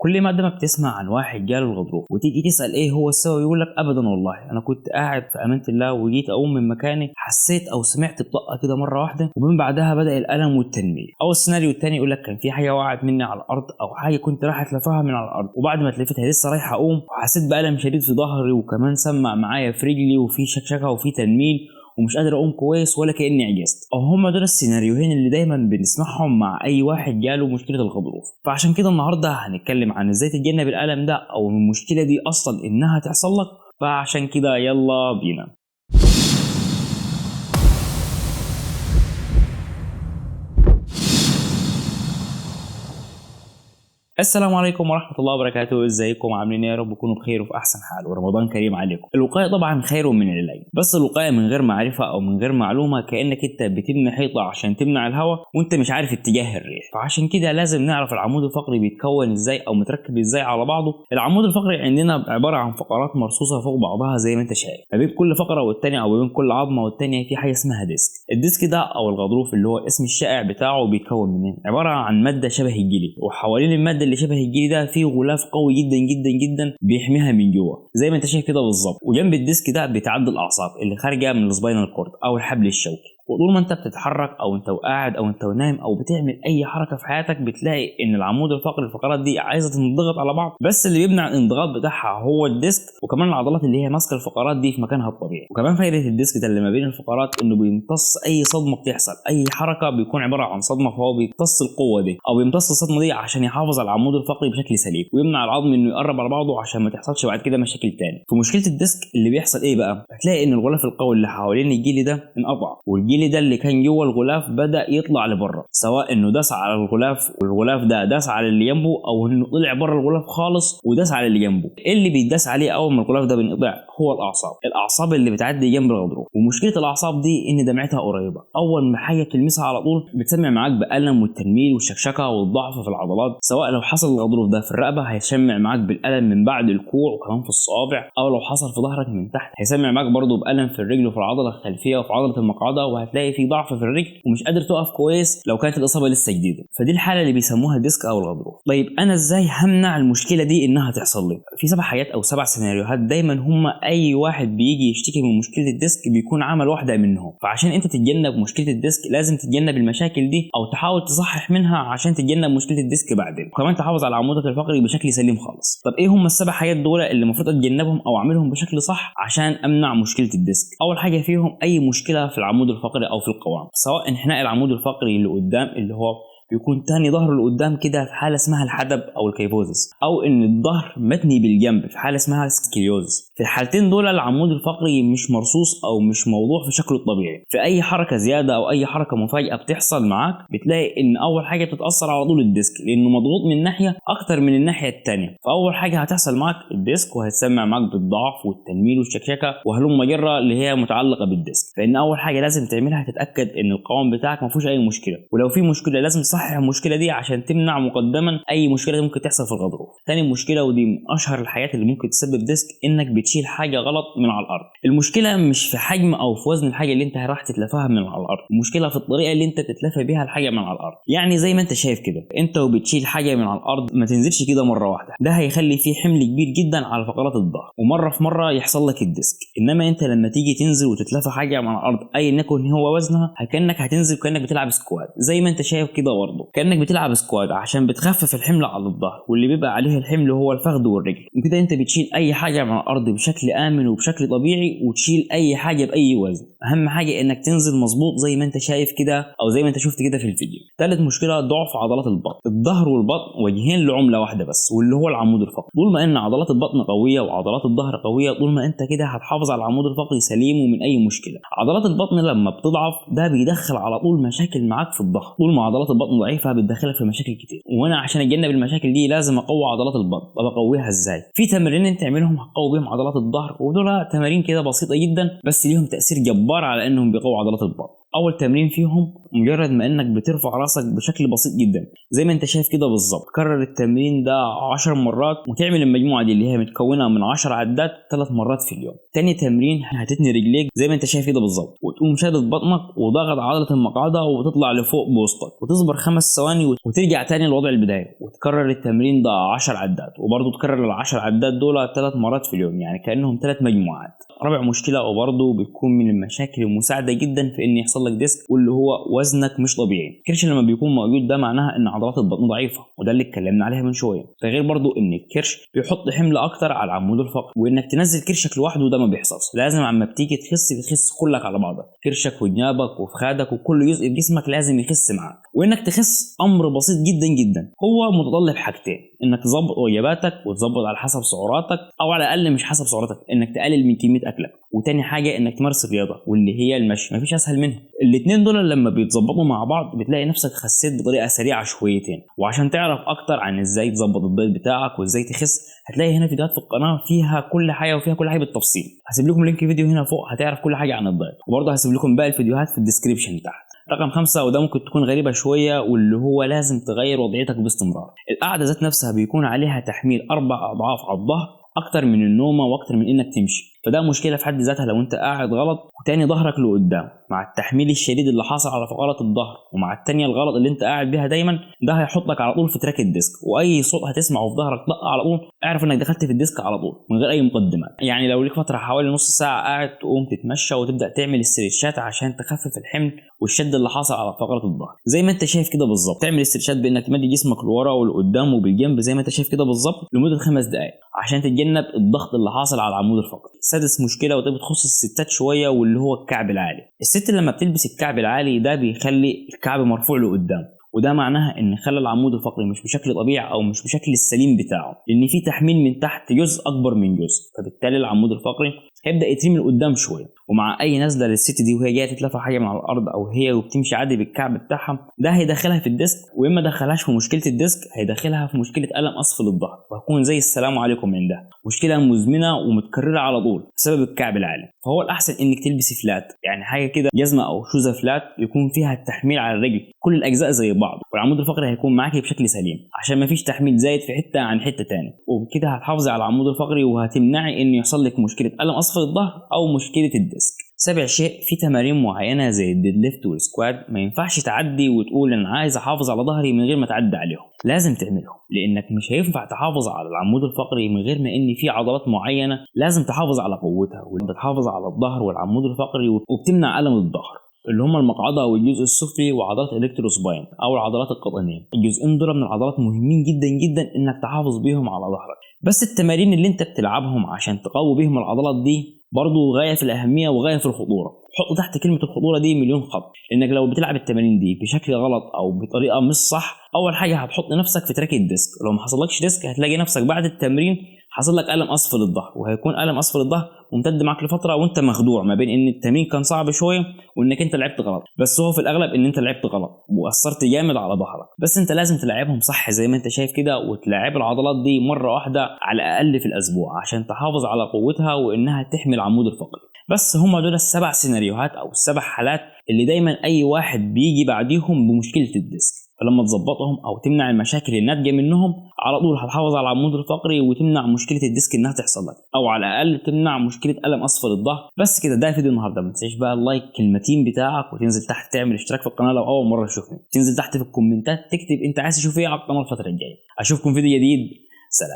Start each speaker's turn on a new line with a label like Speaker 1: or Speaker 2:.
Speaker 1: كل ما بتسمع عن واحد جاله الغضروف وتيجي تسأل ايه هو السبب، يقول لك ابدا والله انا كنت قاعد في امانة الله وجيت اقوم من مكاني حسيت او سمعت بطقة كده مرة واحدة ومن بعدها بدأ الالم والتنميل. او السيناريو التاني يقول لك كان في حاجة وقعت مني على الارض او حاجة كنت راح اتلفها من على الارض، وبعد ما اتلفتها لسه رايح اقوم وحسيت بألم شديد في ظهري وكمان سمع معايا في رجلي وفي شكشكة وفي تنميل ومش قادر اقوم كويس ولا كاني عجزت. او هم دول السيناريوهين اللي دايما بنسمعهم مع اي واحد جاله مشكله الغضروف. فعشان كده النهارده هنتكلم عن ازاي تتجنب الالم ده او المشكله دي اصلا انها تحصل لك. فعشان كده يلا بينا. السلام عليكم ورحمة الله وبركاته، ازيكم عاملين ايه؟ يا رب تكونوا بخير وفي احسن حال ورمضان كريم عليكم. الوقاية طبعا خير من العلاج، بس الوقاية من غير معرفة او من غير معلومة كأنك انت بتبني حيطة عشان تمنع الهواء وانت مش عارف اتجاه الريح. فعشان كده لازم نعرف العمود الفقري بيتكون ازاي او متركب ازاي على بعضه. العمود الفقري عندنا عبارة عن فقرات مرصوصة فوق بعضها زي ما انت شايف، ما بين كل فقرة والتانية او بين كل عظمة والتانية في حاجة اسمها ديسك. الديسك ده او الغضروف اللي هو الاسم الشائع بتاعه بيتكون منين؟ عبارة عن مادة شبه الجلي، وحوالين المادة اللي شبه الجلي ده في غلاف قوي جدا جدا جدا بيحميها من جوه زي ما انت شايف كده بالظبط. وجنب الديسك ده بتعدي الاعصاب اللي خارجه من السباينال كورد او الحبل الشوكي. وطول ما انت بتتحرك او انت قاعد او انت نايم او بتعمل اي حركه في حياتك بتلاقي ان العمود الفقري الفقرات دي عايزه تنضغط على بعض، بس اللي بيمنع الانضغاط بتاعها هو الديسك وكمان العضلات اللي هي ماسكه الفقرات دي في مكانها الطبيعي. وكمان فايده الديسك ده اللي ما بين الفقرات انه بيمتص اي صدمه بتحصل، اي حركه بيكون عباره عن صدمه فهو بيمتص القوه دي او بيمتص الصدمه دي عشان يحافظ على العمود الفقري بشكل سليم ويمنع العظم انه يقرب على بعضه عشان ما تحصلش بعد كده مشاكل تاني. في مشكله الديسك اللي بيحصل ايه بقى؟ هتلاقي ان الغلاف القوي اللي حوالين الجلي ده انقطع، والجلي ده اللي كان جوه الغلاف بدأ يطلع لبره، سواء انه داس على الغلاف والغلاف ده داس على اللي جنبه او انه طلع بره الغلاف خالص وداس على اللي جنبه. اللي بيداس عليه اول ما الغلاف ده بينقطع هو الاعصاب اللي بتعدي جنب الغضروف. ومشكله الاعصاب دي ان دمعتها قريبه، اول ما حاجه بتلمسها على طول بتسمع معاك بالم والتنميل والشكشكه والضعف في العضلات. سواء لو حصل الغضروف ده في الرقبه هيسمع معاك بالالم من بعد الكوع وكمان في الصوابع، او لو حصل في ظهرك من تحت هيسمع معاك برضه بالم في الرجل وفي العضله الخلفيه وفي عضله المقعده، وهتلاقي في ضعف في الرجل ومش قادر تقف كويس لو كانت الاصابه لسه جديده. فدي الحاله اللي بيسموها الديسك او الغضروف. طيب انا ازاي همنع المشكله دي انها تحصل لي؟ في 7 حاجات او 7 سيناريوهات دايما هم اي واحد بيجي يشتكي من مشكله الديسك بيكون عمل واحده منهم. فعشان انت تتجنب مشكله الديسك لازم تتجنب المشاكل دي او تحاول تصحح منها عشان تتجنب مشكله الديسك بعدين، وكمان تحافظ على عمودك الفقري بشكل سليم خالص. طب ايه هم ال7 حاجات دول اللي المفروض اتجنبهم او اعملهم بشكل صح عشان امنع مشكله الديسك؟ اول حاجه فيهم اي مشكله في العمود الفقري او في القوام، سواء انحناء العمود الفقري اللي قدام اللي هو بيكون تاني ظهره لقدام كده في حاله اسمها الحدب او الكيفوزس، او ان الظهر متني بالجنب في حاله اسمها سكليوزس. في الحالتين دول العمود الفقري مش مرصوص او مش موضوع في شكله الطبيعي. في اي حركه زياده او اي حركه مفاجئه بتحصل معاك بتلاقي ان اول حاجه بتتاثر على طول الديسك لانه مضغوط من ناحيه اكتر من الناحيه الثانيه. فاول حاجه هتحصل معاك الديسك وهتسمع معاك بالضعف والتنميل والشكشكه وهلم جره اللي هي متعلقه بالديسك. فان اول حاجه لازم تعملها تتاكد ان القوام بتاعك ما فيهوش اي مشكله، ولو في مشكله لازم تصحح المشكله دي عشان تمنع مقدما اي مشكله ممكن تحصل في الغضروف. ثاني مشكله ودي من اشهر الحاجات اللي ممكن تسبب ديسك انك بتشيل حاجه غلط من على الارض. المشكله مش في حجم او في وزن الحاجه اللي انت راح تتلفها من على الارض، المشكله في الطريقه اللي انت تتلفى بيها الحاجه من على الارض. يعني زي ما انت شايف كده انت وبتشيل حاجه من على الارض ما تنزلش كده مره واحده، ده هيخلي فيه حمل كبير جدا على فقرات الظهر ومره في مره يحصل لك الديسك. انما انت لما تيجي تنزل وتتلفى حاجه من على الارض ايا يكن هو وزنها كانك هتنزل كانك بتلعب سكواد زي ما انت شايف كده برضه، كانك بتلعب سكواد عشان بتخفف الحمل على الظهر واللي بيبقى عليه الحمل هو الفخذ والرجل. وكده انت بتشيل اي حاجه من الارض بشكل امن وبشكل طبيعي وتشيل اي حاجه باي وزن. اهم حاجه انك تنزل مظبوط زي ما انت شايف كده او زي ما انت شفت كده في الفيديو. ثالث مشكله ضعف عضلات البطن. الظهر والبطن وجهين لعمله واحده بس واللي هو العمود الفقري. طول ما ان عضلات البطن قويه وعضلات الظهر قويه طول ما انت كده هتحافظ على العمود الفقري سليم ومن اي مشكله. عضلات البطن لما بتضعف ده بيدخل على طول مشاكل معاك في الظهر. طول ما عضلات البطن ضعيفه بتدخلك في مشاكل كتير، وانا عشان اتجنب المشاكل دي لازم اقوي عضلات البطن. طب اقويها ازاي؟ في تمارين انت تعملهم هتقوي بيهم عضلات الظهر، ودول تمارين كده بسيطه جدا بس ليهم تاثير جبار على انهم بيقووا عضلات البطن. اول تمرين فيهم مجرد ما انك بترفع راسك بشكل بسيط جدا زي ما انت شايف كده بالظبط. كرر التمرين ده 10 مرات وتعمل المجموعه دي اللي هي متكونه من 10 عدات 3 مرات في اليوم. تاني تمرين هتتني رجليك زي ما انت شايف كده بالظبط، وتقوم شادد بطنك وضغط عضله المقعده وتطلع لفوق بوسطك وتصبر 5 ثواني وترجع تاني لوضع البدايه، وتكرر التمرين ده 10 عدات وبرضه تكرر ال10 عدات دول 3 مرات في اليوم، يعني كانهم 3 مجموعات. رابع مشكله وبرضه بتكون من المشاكل المساعده جدا في ان يحصل لك ديسك، واللي هو وزنك مش طبيعي. الكرش لما بيكون موجود ده معناها ان عضلات البطن ضعيفه، وده اللي اتكلمنا عليها من شويه. ده غير برضه ان الكرش بيحط حمل اكتر على العمود الفقري، وانك تنزل كرشك لوحده ده ما بيحصلش. لازم عما بتيجي بتخس كلك على بعضك، كرشك وجنابك وفخادك وكل جزء في جسمك لازم يخس معاك. وانك تخس امر بسيط جدا جدا، هو متطلب حاجتين: انك تظبط وجباتك وتظبط على حسب سعراتك، او على الاقل مش حسب سعراتك، انك تقلل من كميه اكلك. وتاني حاجه انك تمارس رياضه، واللي هي المشي، مفيش اسهل منها. الاثنين دول لما بيتظبطوا مع بعض بتلاقي نفسك خسيت بطريقه سريعه شويتين. وعشان تعرف اكتر عن ازاي تظبط الدايت بتاعك وازاي تخس، هتلاقي هنا فيديوهات في القناه فيها كل حاجه وفيها كل حاجه بالتفصيل. هسيب لكم لينك فيديو هنا فوق هتعرف كل حاجه عن الدايت، وبرضه هسيب لكم باقي الفيديوهات في الديسكريبشن تحت. رقم 5 وده ممكن تكون غريبة شوية، واللي هو لازم تغير وضعيتك باستمرار. القعدة ذات نفسها بيكون عليها تحميل 4 أضعاف على الظهر أكتر من النومة وأكتر من إنك تمشي، فده مشكلة في حد ذاتها لو أنت قاعد غلط وتاني ظهرك لقدام. مع التحميل الشديد اللي حاصل على فقرات الظهر ومع التانية الغلط اللي أنت قاعد بيها دايما، ده هيحطك على طول في تراك الديسك، وأي صوت هتسمعه في ظهرك طق على طول اعرف إنك دخلت في الديسك على طول من غير أي مقدمات. يعني لو ليك فترة حوالي نص ساعة قاعد، تقوم تتمشى وتبدأ تعمل استرتشات عشان تخفف الحمل والشد اللي حاصل على فقرة الظهر زي ما انت شايف كده بالظبط. تعمل استرتشات بانك تمد جسمك لورا ولقدام وبالجنب زي ما انت شايف كده بالظبط لمده 5 دقائق عشان تتجنب الضغط اللي حاصل على العمود الفقري. سادس مشكله وده بتخص الستات شويه، واللي هو الكعب العالي. الست لما بتلبس الكعب العالي ده بيخلي الكعب مرفوع لقدام، وده معناها ان خلى العمود الفقري مش بشكل طبيعي او مش بشكل السليم بتاعه، لان في تحميل من تحت جزء اكبر من جزء، فبالتالي العمود الفقري هيبدا يترمي لقدام شويه. ومع اي نزله للست دي وهي جايه تتلفى حاجه من على الارض او هي وبتمشي عادي بالكعب بتاعها، ده هيدخلها في الديسك، واما دخلهاش في مشكله الديسك هيدخلها في مشكله الم اسفل الظهر، وهتكون زي السلام عليكم من ده، مشكله مزمنه ومتكرره على طول بسبب الكعب العالي. فهو الاحسن انك تلبسي فلات، يعني حاجه كده جزمه او شوزه فلات يكون فيها التحميل على الرجل كل الاجزاء زي بعض، والعمود الفقري هيكون معاكي بشكل سليم عشان ما فيش تحميل زايد في حته عن حته ثانيه، وبكده هتحافظي على العمود الفقري وهتمنعي ان يحصل لك مشكله الم اسفل الظهر او مشكله الديسك. سابع شيء، في تمارين معينه زي الديد ليفت والسكواد ما ينفعش تعدي وتقول انا عايز احافظ على ظهري من غير ما تعدي عليهم، لازم تعملهم، لانك مش هينفع تحافظ على العمود الفقري من غير ما ان في عضلات معينه لازم تحافظ على قوتها، وبتحافظ على الظهر والعمود الفقري وبتمنع الم الظهر، اللي هم المقعده والجزء السفلي وعضلات الالكتروسباين او العضلات القطنيه. الجزئين دول من العضلات مهمين جدا جدا انك تحافظ بيهم على ظهرك. بس التمارين اللي انت بتلعبهم عشان تقوي بيهم العضلات دي برضو غايه في الاهميه وغايه في الخطوره. حط تحت كلمه الخطوره دي مليون خط، لانك لو بتلعب التمارين دي بشكل غلط او بطريقه مش صح، اول حاجه هتحط نفسك في تراك الديسك، ولو ما حصلكش ديسك هتلاقي نفسك بعد التمرين حصل لك الم اسفل الظهر، وهيكون الم اسفل الظهر ممتد معك لفتره وانت مخدوع ما بين ان التمرين كان صعب شويه وانك انت لعبت غلط، بس هو في الاغلب ان انت لعبت غلط واثرت جامد على ظهرك. بس انت لازم تلعبهم صح زي ما انت شايف كده، وتلعب العضلات دي مره واحده على الاقل في الاسبوع عشان تحافظ على قوتها وانها تحمي العمود الفقري. بس هم دول ال7 سيناريوهات او ال7 حالات اللي دايما اي واحد بيجي بعديهم بمشكله الديسك، فلما تظبطهم او تمنع المشاكل الناتجه منهم على طول هتحافظ على العمود الفقري وتمنع مشكله الديسك انها تحصل لك، او على الاقل تمنع مشكله الم اسفل الظهر. بس كده ده فيديو النهارده. ما تنساش بقى اللايك كلمتين بتاعك، وتنزل تحت تعمل اشتراك في القناه لو اول مره تشوفني، تنزل تحت في الكومنتات تكتب انت عايز تشوف ايه على القناه الفتره الجايه. اشوفكم فيديو جديد، سلام.